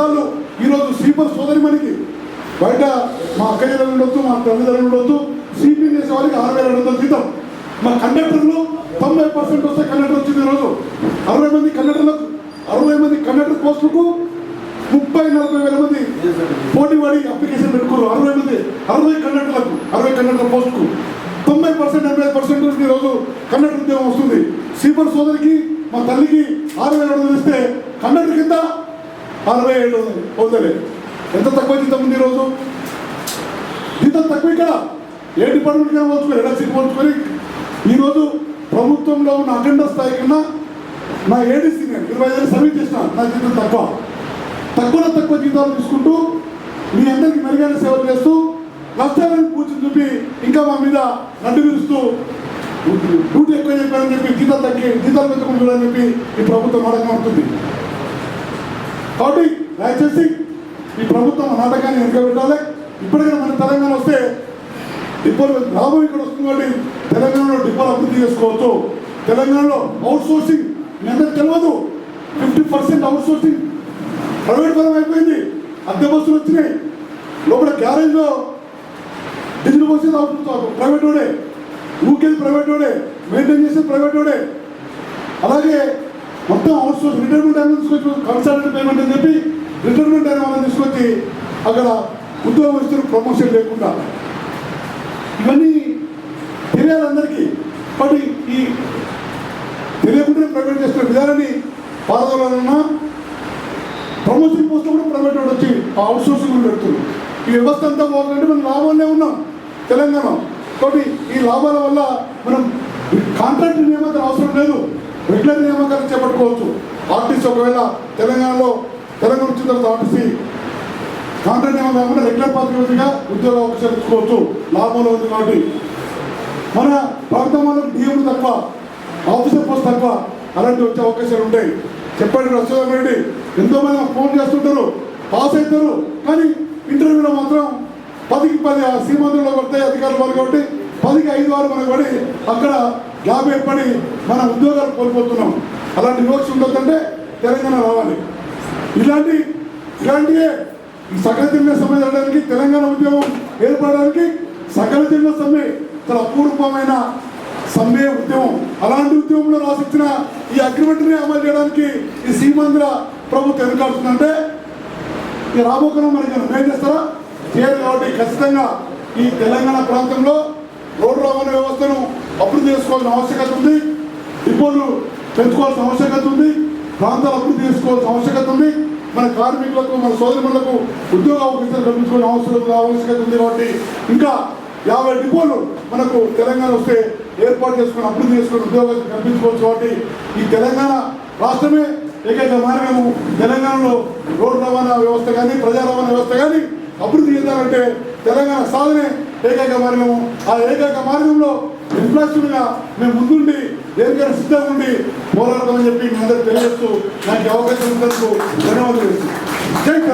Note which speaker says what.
Speaker 1: జీతాలు ఈరోజు స్లీపర్ సోదరిమణికి బయట మా అక్కయ్యలు ఉండొచ్చు, మా తల్లిదండ్రులు ఉండొచ్చు, స్లీపింగ్ చేసే వాళ్ళకి 6,200 జీతం. మా కండక్టర్లు 90% వస్తే కండక్టర్ వచ్చింది. ఈరోజు 60 మంది కండక్టర్లకు 60 మంది కండక్టర్ పోస్టులకు 30-40 వేల మంది పోటీ పడి అప్లికేషన్ పెట్టుకోరు. 60 కండక్టర్ పోస్టుకు 90% 85% ఈరోజు కండక్టర్ ఉద్యోగం వస్తుంది. స్లీపర్ సోదరికి మా తల్లికి 6,700 ఇస్తే కండక్టర్ కింద 67,000. ఎంత తక్కువ జీతం ఉంది ఈరోజు? జీతం తక్కువ. ఇక్కడ ఏ డిపార్ట్మెంట్ కన్నా పోల్చుకొని ఎలక్ట్రిసిటీ పోల్చుకొని ఈరోజు ప్రభుత్వంలో ఉన్న అఖండ స్థాయి కన్నా నా ఏడీసీ నేను 25 ఏళ్ళు సర్వీస్ చేసిన, నా జీతం తక్కువ జీతాలు తీసుకుంటూ మీ అందరికీ మెరుగైన సేవలు చేస్తూ నష్టాలను పూర్తి చూపి ఇంకా మా మీద నడ్డు విరుస్తూ డ్యూటీ ఎక్కువ చెప్పారని చెప్పి జీతాలు పెంచుకుంటారని చెప్పి ఈ ప్రభుత్వం నాటకం అవుతుంది. కాబట్టి దయచేసి ఈ ప్రభుత్వం నాటకాన్ని వెనుక పెట్టాలి. ఇప్పటికైనా మన తెలంగాణ వస్తే డిపోలు లాభం ఇక్కడ వస్తుంది కాబట్టి తెలంగాణలో డిపోలు అభివృద్ధి చేసుకోవచ్చు. తెలంగాణలో అవుట్ సోర్సింగ్ మీ అందరికి తెలియదు, 50% అవుట్ సోర్సింగ్ ప్రైవేట్ పరం అయిపోయింది. అద్దె బస్సులు వచ్చినాయి, లోపల గ్యారేజ్లో డీజిల్ బస్సు ప్రైవేట్ వాడే, ఊకేది ప్రైవేట్ వాడే, మెయింటైన్ చేసేది ప్రైవేట్ వాడే. అలాగే మొత్తం అవుట్ సోర్స్ రిటైర్మెంట్ టైం తీసుకొచ్చి కన్సల్టెంట్ పేమెంట్ అని చెప్పి రిటైర్మెంట్ అయిన వాళ్ళని తీసుకొచ్చి అక్కడ ఉద్యోగం ఇస్తారు, ప్రమోషన్ లేకుండా. ఇవన్నీ తెలియాలి అందరికీ. బట్ ఈ తెలియకుండానే ప్రైవేట్ చేస్తున్న విధానాన్ని పారదోళన ప్రమోషన్ పోస్టులు కూడా ప్రైవేట్ వాడు వచ్చి అవుట్ సోర్సింగ్ పెడుతుంది. ఈ వ్యవస్థ అంతా పోవాలంటే మనం లాభాలనే ఉన్నాం తెలంగాణ. కాబట్టి ఈ లాభాల వల్ల మనం కాంట్రాక్ట్ నియామకాలు అవసరం లేదు, రెగ్యులర్ నియామకాలు చేపట్టుకోవచ్చు. ఆర్టీసీ ఒకవేళ తెలంగాణ వచ్చిన తర్వాత ఆర్టీసీ కాంట్రాక్ట్ నియామకం కాకుండా రెగ్యులర్ పాత్రికగా ఉద్యోగ అవకాశాలు ఇచ్చుకోవచ్చు. లాభంలో ఉంది కాబట్టి మన ప్రాంతంలో డిఎంలు తక్కువ, ఆఫీసర్ పోస్ట్ తక్కువ, అలాంటి వచ్చే అవకాశాలు ఉంటాయి. చెప్పండి రసోదం రెడ్డి, ఎంతోమంది మాకు ఫోన్ చేస్తుంటారు, పాస్ అవుతారు, కానీ ఇంటర్వ్యూలో మాత్రం 10కి 10 శ్రీమంతుల్లో పడతాయి అధికారులు వాళ్ళు కాబట్టి 10కి 5 వారు మనకు పడి అక్కడ గ్యాప్ ఏర్పడి మన ఉద్యోగాలు కోల్పోతున్నాం. అలాంటి వివక్ష ఉండొద్దంటే తెలంగాణ రావాలి. ఇలాంటివే ఈ సకల జన్మ సమ్మె జరగడానికి, తెలంగాణ ఉద్యమం ఏర్పడడానికి సకల జన్మ సమ్మె చాలా అపూర్వమైన సమ్మె ఉద్యమం. అలాంటి ఉద్యమంలో రాసిచ్చిన ఈ అగ్రిమెంట్ని అమలు చేయడానికి ఈ సీమాంధ్ర ప్రభుత్వం ఎన్నుకాడుతుందంటే ఈ రాబోకరం మనకి ఏం చేస్తారా చేయరు. కాబట్టి ఖచ్చితంగా ఈ తెలంగాణ ప్రాంతంలో రోడ్డు రవాణా వ్యవస్థను అభివృద్ధి చేసుకోవాల్సిన ఆవశ్యకత ఉంది, డిపోలు పెంచుకోవాల్సిన ఆవశ్యకత ఉంది, ప్రాంతాలు అభివృద్ధి చేసుకోవాల్సిన ఆవశ్యకత ఉంది, మన కార్మికులకు మన సోదరులకు ఉద్యోగ అవకాశాలు కల్పించుకోవాల్సిన ఆవశ్యకత ఉంది. కాబట్టి ఇంకా 50 డిపోలు మనకు తెలంగాణ వస్తే ఏర్పాటు చేసుకుని అభివృద్ధి చేసుకుని ఉద్యోగాలు కల్పించుకోవచ్చు. కాబట్టి ఈ తెలంగాణ రాష్ట్రమే ఏకైక మార్గము. తెలంగాణలో రోడ్డు రవాణా వ్యవస్థ కానీ ప్రజా రవాణా వ్యవస్థ కానీ అభివృద్ధి చెందాలంటే తెలంగాణ సాధనే ఏకైక మార్గము. ఆ ఏకైక మార్గంలో ఎంప్లాయ్స్గా మేము ముందుండి దేనికైనా సిద్ధంగా ఉండి పోరాడతామని చెప్పి మీ అందరూ తెలియజేస్తూ నాకు అవకాశం ఉన్నందుకు ధన్యవాదాలు.